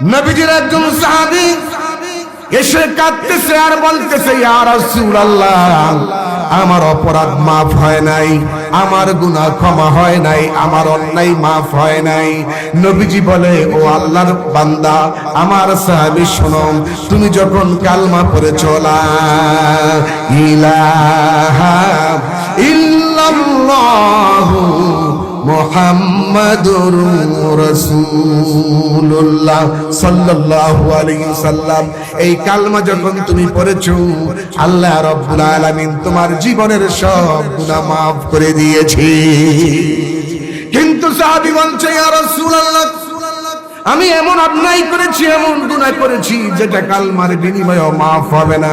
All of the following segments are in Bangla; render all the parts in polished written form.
নবীজির একজন সাহাবী এসে কাঁদতেছে আর বলতেছে, ইয়া রাসূলুল্লাহ, আমার অপরাধ মাফ হয় নাই, আমার গুনাহ ক্ষমা হয় নাই, আমার অন্যায় মাফ হয় নাই। নবীজি বলে, ও আল্লাহর বান্দা, আমার সাহাবী শোনো, তুমি যখন কালমা পড়েছো লা ইলাহা ইল্লাল্লাহু মুহাম্মাদুর রাসূলুল্লাহ সাল্লাল্লাহু আলাইহি সাল্লাম, এই কালমা যখন তুমি পড়েছো, আল্লাহ রাব্বুল আলামিন তোমার জীবনের সব গুনাহ মাফ করে দিয়েছে। কিন্তু সাহাবী বলছে, ইয়া রাসূলুল্লাহ, আমি এমন অন্যায় করেছি, এমন গুনাহ করেছি যেটা কালমার বিনিময়ে মাফ হবে না।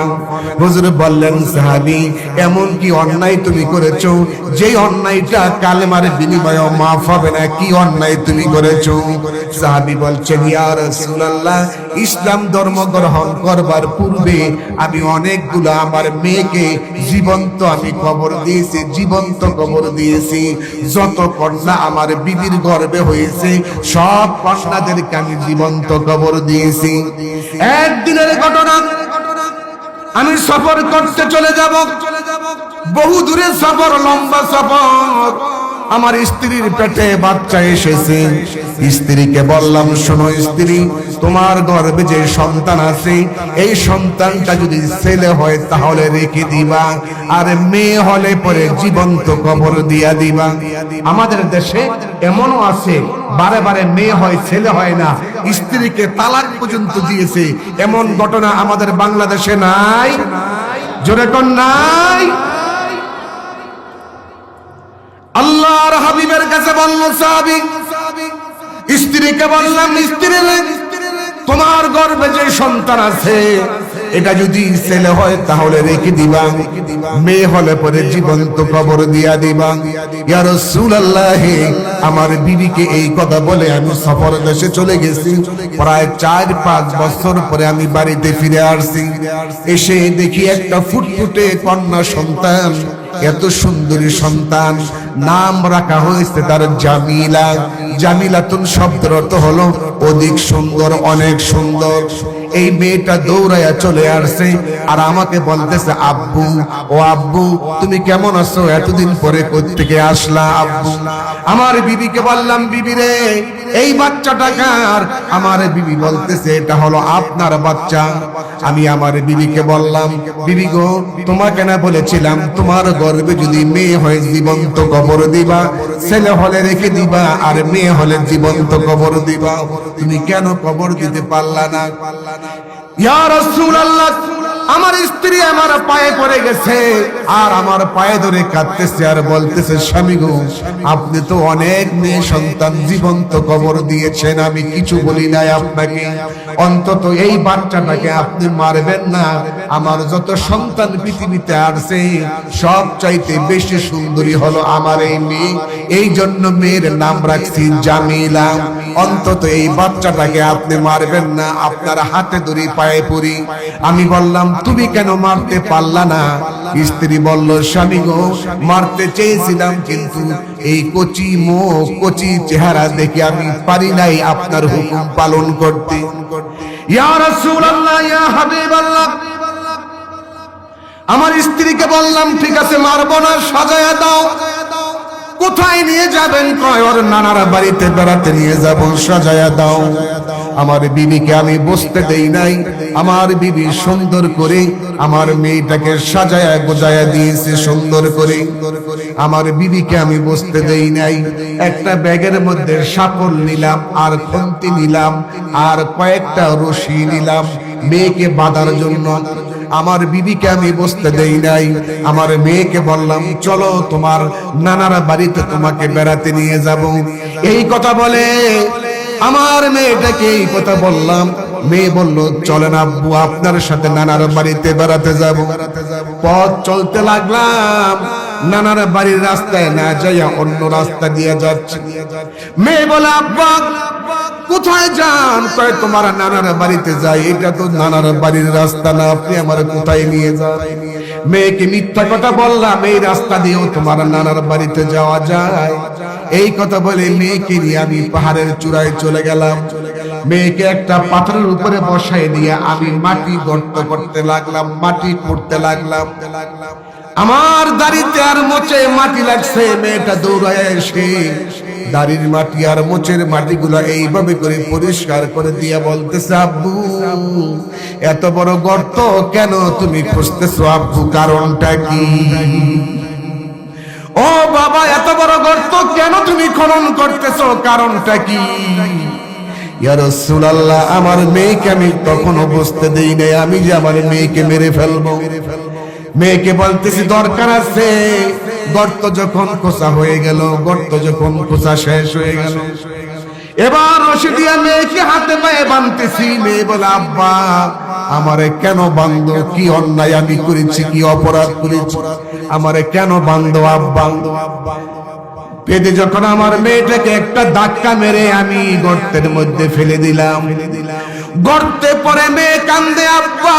হুজুর বললেন, সাহাবী, এমন কি অন্যায় তুমি করেছো যে অন্যায়টা কালমার বিনিময়ে মাফ হবে না? কি অন্যায় তুমি করেছো? সাহাবী বলছেন, ইয়া রাসূলুল্লাহ, ইসলাম ধর্ম গ্রহণ করবার পূর্বে আমি অনেকগুলো আমার মেয়েকে জীবন্ত আমি কবর দিয়েছি, জীবন্ত কবর দিয়েছি। যত কন্যা আমার বিবির গর্ভে হয়েছে সব কন্যাদের আমি জীবন্ত কবর দিয়েছি। একদিনের ঘটনা, আমি সফর করতে চলে যাব, বহু দূরের সফর, লম্বা সফর। আমার স্ত্রীর পেটে বাচ্চা এসেছে। স্ত্রীকে বললাম, শোনো স্ত্রী, তোমার গর্ভে যে সন্তান আছে, এই সন্তানটা যদি ছেলে হয় তাহলে রেখে দিবা, আর মেয়ে হলে পরে জীবন্ত কবর দিয়া দিবা। আমাদের দেশে এমনও আছে, বারে বারে মেয়ে হয়, ছেলে হয় না, স্ত্রীকে তালাক পর্যন্ত দিয়েছে। এমন ঘটনা আমাদের বাংলাদেশে নাই? জোরে কোন নাই? আল্লাহর হাবিবের কাছে বলল সাহাবী, স্ত্রীকে বললাম, স্ত্রী, তোমার গর্ভে যে সন্তান আছে, এটা যদি ছেলে হয় তাহলে রেখে দিবা, মেয়ে হলে পরে জীবন্ত কবর দিয়া দিবা। ইয়া রাসূলুল্লাহ, আমার বিবিকে এই কথা বলে আমি সফর দেশে চলে গেছি। প্রায় 4-5 বছর পরে আমি বাড়িতে ফিরে আসছি। এসে দেখি একটা ফুটফুটে কন্যা সন্তান, এত সুন্দরী সন্তান, নাম রাখা হয়েছে তার জামিলা। জামিলাতুন শব্দের অর্থ হলো অধিক সুন্দর, অনেক সুন্দর। এই মেয়েটা দৌড়াইয়া চলে আসছে আর আমাকে বলতেছে, আব্বু, ও আব্বু, তুমি কেমন আছো? এতদিন পরে কোথা থেকে আসলা আব্বু? আমার বিবিকে বললাম, বিবি রে, এই বাচ্চাটা কার? আমার বিবি বলতেছে, এটা হলো আপনার বাচ্চা। আমি আমার বিবিকে বললাম, বিবি গো, তোমাকে না বলেছিলাম তোমার গর্ভে যদি মেয়ে হয় জীবন্ত কবর দিবা, ছেলে হলে রেখে দিবা, আর মেয়ে হলে জীবন্ত কবর দিবা, তুমি কেন কবর দিতে পারলা না? ইয়া রাসূলুল্লাহ, আমার স্ত্রী আমার পায়ে পড়ে গেছে আর আমার পায়ে ধরে কাঁদতেছে আর বলতেছে, স্বামী গো, আপনি তো অনেক মেয়ে সন্তান জীবন্ত কবর দিয়েছেন, আমি কিছু বলি নাই আপনাকে, অন্তত এই বাচ্চাটাকে আপনি মারবেন না। আমার যত সন্তান পৃথিবীতে আসছে সব চাইতে বেশি সুন্দরী হলো আমার এই মেয়ে, এই জন্য মেয়ের নাম রাখছি জামিলা। অন্তত এই বাচ্চাটাকে আপনি মারবেন না, আপনার হাতে ধরি পায়ে পড়ি। আমি বললাম, তুমি কেন মারতে পারলা না? স্ত্রী বলল, স্বামী গো, মারতে চেয়েছিলাম, কিন্তু এই কচি মুখ, কচি চেহারা দেখে আমি পারি নাই আপনার হুকুম পালন করতে। ইয়া রাসূলুল্লাহ, ইয়া হাবিবাল্লাহ, আমার স্ত্রীকে বললাম, ঠিক আছে, মারবো না, সাজায়া দাও। কোথায় নিয়ে যাবেন? কয়, ওর নানার বাড়িতে বেড়াতে নিয়ে যাব, সাজায়া দাও। আমার বিবিকে আমি বসতে দেই নাই। আমার বিবি সুন্দর করে আমার মেয়েটাকে সাজায়া গোজায়া দিয়েছে সুন্দর করে। আমার বিবিকে আমি বসতে দেই নাই। একটা ব্যাগের মধ্যে সাপল নিলাম, আর খুন্তি নিলাম, আর কয়েকটা রশি নিলাম মেয়েকে বাঁধার জন্য। আমার বিবিকে আমি বসতে দেই নাই। আমার মেয়েকে বললাম, চলো তোমার নানার বাড়িতে তোমাকে বেড়াতে নিয়ে যাব। এই কথা বলে আমার মেয়েটাকে এই কথা বললাম। মেয়ে বলল, চলেন আব্বু, আপনার সাথে নানার বাড়িতে বেড়াতে যাব। পথ চলতে লাগলাম, নানার বাড়ির রাস্তায় না যাইয়া অন্য রাস্তা দিয়ে যাচ্ছে। মেয়ে বলে, আব্বা কোথায় যান? কয়, তোমার নানার বাড়িতে যাই। এটা তো নানার বাড়ির রাস্তা না, আপনি আমার কোথায় নিয়ে যান? মেয়েকে মিথ্যা কথা বললাম, এই রাস্তা দিয়েও তোমার নানার বাড়িতে যাওয়া যায়। এই কথা বলে মেয়েকে নিয়ে আমি পাহাড়ের চূড়ায় চলে গেলাম। মেয়েকে একটা পাথরের উপরে বসাই দিয়ে আমি মাটি গর্ত করতে লাগলাম, মাটি করতে লাগলাম। আমার দাড়িতে আর মোচে মাটি লাগছে। মেয়েটা দৌড়ায় এসে দাড়ির মাটি আর মোচের মাটিগুলো এইভাবে করে পরিষ্কার করে দিয়ে বলতেছে, আব্বু এত বড় গর্ত কেন তুমি খুঁজতেছো আব্বু, কারণটা কি? ও বাবা এত বড় গর্ত কেন তুমি খনন করতেছো, কারণটা কি? ইয়া রাসূলুল্লাহ, আমার মেয়েকে আমি কখনো বুঝতে দেই নাই আমি যে আমার মেয়েকে মেরে ফেলবো। মেয়েকে বলতেছি দরকার আছে। গর্ত যখন খোঁচা হয়ে গেল, গর্ত যখন খোঁচা শেষ হয়ে গেল, এবার রশি দিয়া মেয়েকে হাতে পায়ে বাঁধতেছি। মেয়ে বলে, আব্বা আমারে কেন বাঁধো? কি অন্যায় আমি করেছি, কি অপরাধ করেছি, আমারে কেন বাঁধো আব্বা? পেটে যখন আমার মেয়েটাকে একটা ধাক্কা মেরে আমি গর্তের মধ্যে ফেলে দিলাম। গর্তে পরে মেয়ে কান্দে, আব্বা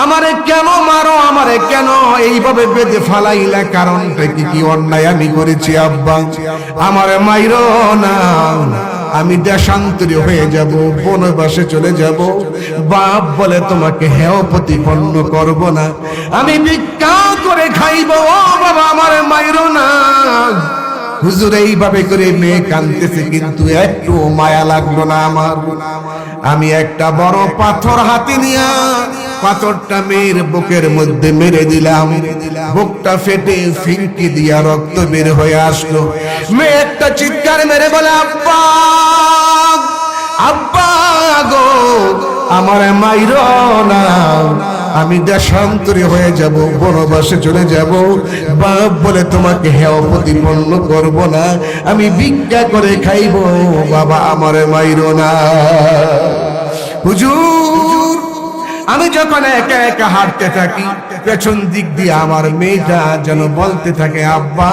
আমারে কেন মারো, আমারে কেন এইভাবে বেঁধে ফালাইলা, কারণটা কি? কি অন্যায় আমি করেছি আব্বা? আমারে মাইরো না, আমি দেশান্তরী হয়ে যাব, বনবাসে চলে যাব। বাপ বলে তোমাকে হেয় প্রতিপন্ন করব না, আমি ভিক্ষা করে খাইব। ও বাবা আমারে মাইরো না। হুজুর এইভাবে করে মেয়ে কাঁদতেছে, কিন্তু একটু মায়া লাগলো না আমার। আমি একটা বড় পাথর হাতে নিয়ে পাথরটা মেয়ের বুকের মধ্যে মেরে দিলাম। বুকটা ফেটে ফিনকি দিয়া রক্ত বের হয়ে আসলো। মেয়ে একটা চিৎকার মেরে বলে, আব্বা আব্বা গো আমার মাইরো না, আমি দেশান্তরী হয়ে যাব, বনবাসে চলে যাব। বাপ বলে তোমাকে হেয় প্রতিপন্ন করব না, আমি ভিক্ষা করে খাইব। বাবা আমার মাইরো না। হুজুর আমি যখন একা একা হাঁটতে থাকি, পেছন দিক দিয়ে আমার মেয়েটা যেন বলতে থাকে, আব্বা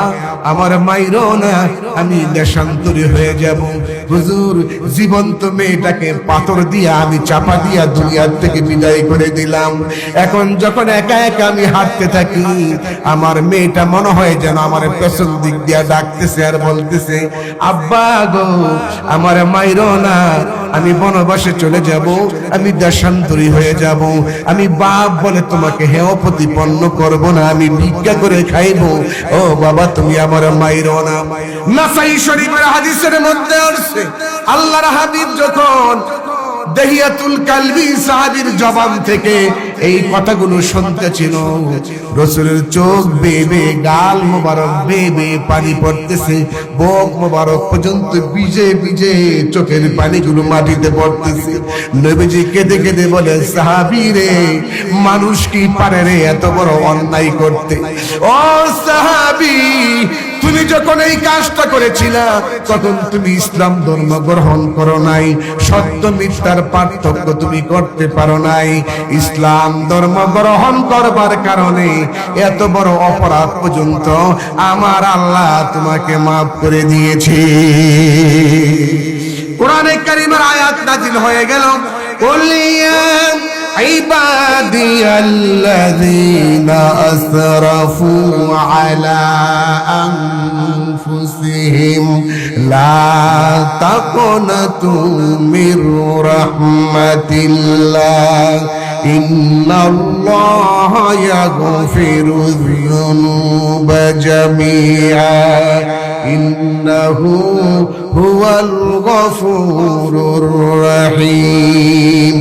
আমার মাইরো না, আমি দেশান্তরী হয়ে যাব। হুজুর জীবন্ত মেয়েটাকে পাথর দিয়া আমি চাপা দিয়া দুনিয়ার থেকে বিদায় করে দিলাম। এখন যখন একা একা আমি হাঁটতে থাকি, আমার মেয়েটা মনে হয় যেন আমার পেছন দিক দিয়া ডাকতেছে আর বলতেছে, আব্বা গো আমার মাইরো না, আমি বনবাসে চলে যাব, আমি দেশান্তরী হয়ে যাব। আমি বাপ বলে তোমাকে হেয় প্রতিপন্ন করব না, আমি ভিক্ষা করে খাইব। ও বাবা তুমি আমার মাইরো না। নাসাই শরীফের হাদিসের মধ্যে আসছে, আল্লাহর হাবিব যখন দেহিয়াতুল কালবি সাহাবীর জবান থেকে এই কথাগুলো শুনতেছিল, রাসূলের চোখ বেয়ে গাল মোবারক বেয়ে পানি পড়তেছে, বুক মোবারক পর্যন্ত ভিজে ভিজে চোখের পানিগুলো মাটিতে পড়তেছে। নবীজি কেঁদে কেঁদে বলে, সাহাবী রে, মানুষ কি পারে রে এত বড় অন্যায় করতে? ও সাহাবী, তুমি যখন এই কাজটা করেছিলা তখন তুমি ইসলাম ধর্ম গ্রহণ করো নাই, সত্য মিথ্যার পার্থক্য তুমি করতে পারো নাই। ইসলাম ধর্ম গ্রহণ করবার কারণে এত বড় অপরাধ পর্যন্ত আমার আল্লাহ তোমাকে মাফ করে দিয়েছে। কোরআনে কারীমের আয়াত নাযিল হয়ে গেল, عبادي الذين أسرفوا على أنفسهم لا تقنطوا من رحمة الله إن الله يغفر الذنوب جميعا إنه هو الغفور الرحيم